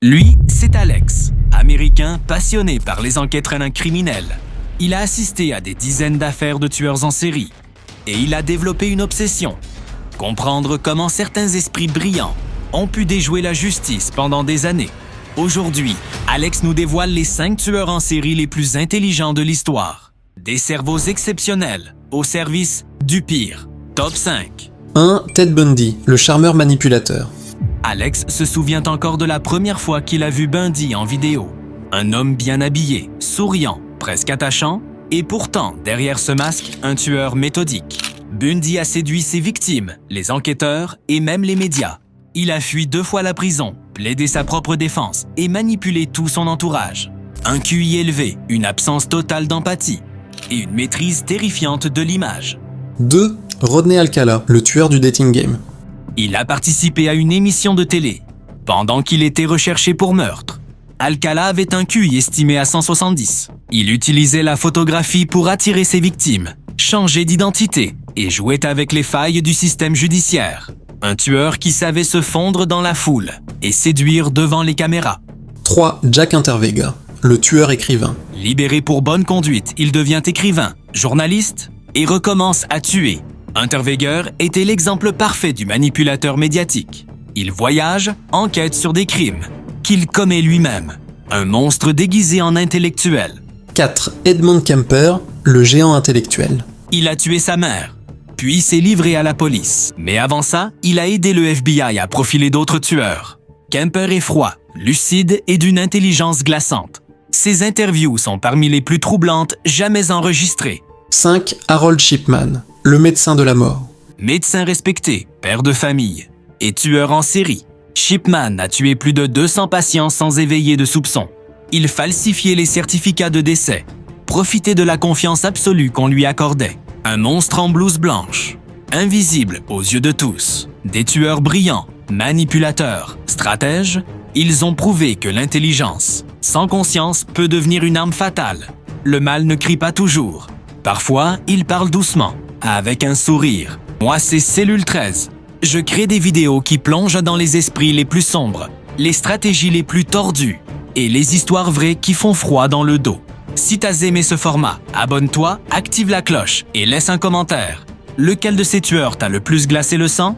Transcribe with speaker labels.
Speaker 1: Lui, c'est Alex, Américain passionné par les enquêtes criminelles. Il a assisté à des dizaines d'affaires de tueurs en série. Et il a développé une obsession. Comprendre comment certains esprits brillants ont pu déjouer la justice pendant des années. Aujourd'hui, Alex nous dévoile les 5 tueurs en série les plus intelligents de l'histoire. Des cerveaux exceptionnels au service du pire. Top 5.
Speaker 2: 1. Ted Bundy, le charmeur manipulateur.
Speaker 1: Alex se souvient encore de la première fois qu'il a vu Bundy en vidéo. Un homme bien habillé, souriant, presque attachant, et pourtant, derrière ce masque, un tueur méthodique. Bundy a séduit ses victimes, les enquêteurs et même les médias. Il a fui 2 fois la prison, plaidé sa propre défense et manipulé tout son entourage. Un QI élevé, une absence totale d'empathie et une maîtrise terrifiante de l'image.
Speaker 2: 2. Rodney Alcala, le tueur du dating game.
Speaker 1: Il a participé à une émission de télé pendant qu'il était recherché pour meurtre. Alcala avait un QI estimé à 170. Il utilisait la photographie pour attirer ses victimes, changer d'identité et jouait avec les failles du système judiciaire. Un tueur qui savait se fondre dans la foule et séduire devant les caméras.
Speaker 2: 3. Jack Intervega, le tueur écrivain.
Speaker 1: Libéré pour bonne conduite, il devient écrivain, journaliste et recommence à tuer. Interweger était l'exemple parfait du manipulateur médiatique. Il voyage, enquête sur des crimes qu'il commet lui-même. Un monstre déguisé en intellectuel.
Speaker 2: 4. Edmund Kemper, le géant intellectuel.
Speaker 1: Il a tué sa mère, puis s'est livré à la police. Mais avant ça, il a aidé le FBI à profiler d'autres tueurs. Kemper est froid, lucide et d'une intelligence glaçante. Ses interviews sont parmi les plus troublantes jamais enregistrées.
Speaker 2: 5. Harold Shipman, le médecin de la mort.
Speaker 1: Médecin respecté, père de famille et tueur en série, Shipman a tué plus de 200 patients sans éveiller de soupçons. Il falsifiait les certificats de décès, profitait de la confiance absolue qu'on lui accordait. Un monstre en blouse blanche, invisible aux yeux de tous. Des tueurs brillants, manipulateurs, stratèges, ils ont prouvé que l'intelligence, sans conscience, peut devenir une arme fatale. Le mal ne crie pas toujours. Parfois, il parle doucement, avec un sourire. Moi, c'est Cellule 13. Je crée des vidéos qui plongent dans les esprits les plus sombres, les stratégies les plus tordues et les histoires vraies qui font froid dans le dos. Si t'as aimé ce format, abonne-toi, active la cloche et laisse un commentaire. Lequel de ces tueurs t'a le plus glacé le sang?